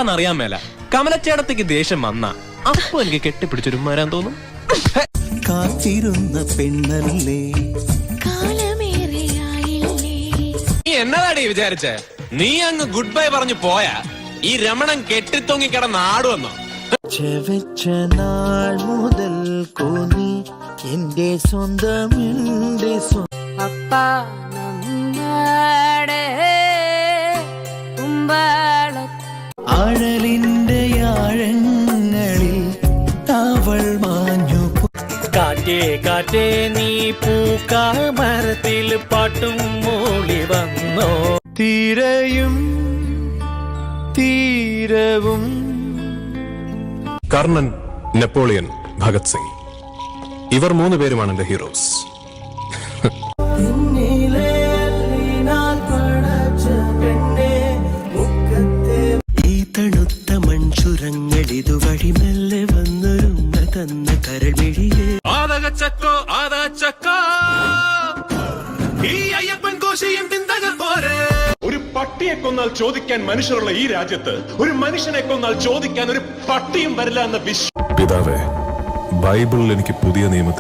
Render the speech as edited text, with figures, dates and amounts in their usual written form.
എന്താന്ന് അറിയാൻ മേല. കമലച്ചേടത്തേക്ക് ദേഷ്യം വന്ന അപ്പൊ എനിക്ക് കെട്ടിപ്പിടിച്ചൊരു മരാൻ തോന്നും. കാത്തിരുന്ന പെണ്ണല്ലേ നീ എന്നതാടി വിചാരിച്ചേ? നീ അങ്ങ് ഗുഡ് ബൈ പറഞ്ഞു പോയാ ഈ രമണൻ കെട്ടിത്തൊങ്ങി കിടന്ന് ആടുവന്നോ? വെച്ച നാൾ മുതൽ കോന്നി എന്റെ സ്വന്തം ആഴലിന്റെ ആഴങ്ങളിൽ അവൾ മാഞ്ഞു. കാറ്റേ കാറ്റേ നീ പൂക്കാമരത്തിൽ പാട്ടും മൂളി വന്നോ. തീരയും തീരവും കർണൻ, നെപ്പോളിയൻ, ഭഗത് സിംഗ്, ഇവർ 3 പേരുമാണ് എന്റെ ഹീറോസ്. ഈ തണുത്ത മൺചുരങ്ങൾ ഇതുവഴി മെല്ലെ വന്നൊരുങ്ങ തന്ന കരൾമിഴിയെ ഒരു പട്ടിയെ കൊന്നാൽ ചോദിക്കാൻ മനുഷ്യരുള്ള ഈ രാജ്യത്ത് ഒരു മനുഷ്യനെ കൊന്നാൽ ചോദിക്കാൻ ഒരു പട്ടിയും വരില്ല എന്ന വിശ്വാസം. പിതാവേ, ബൈബിളിൽ എനിക്ക് പുതിയ നിയമത്തിൽ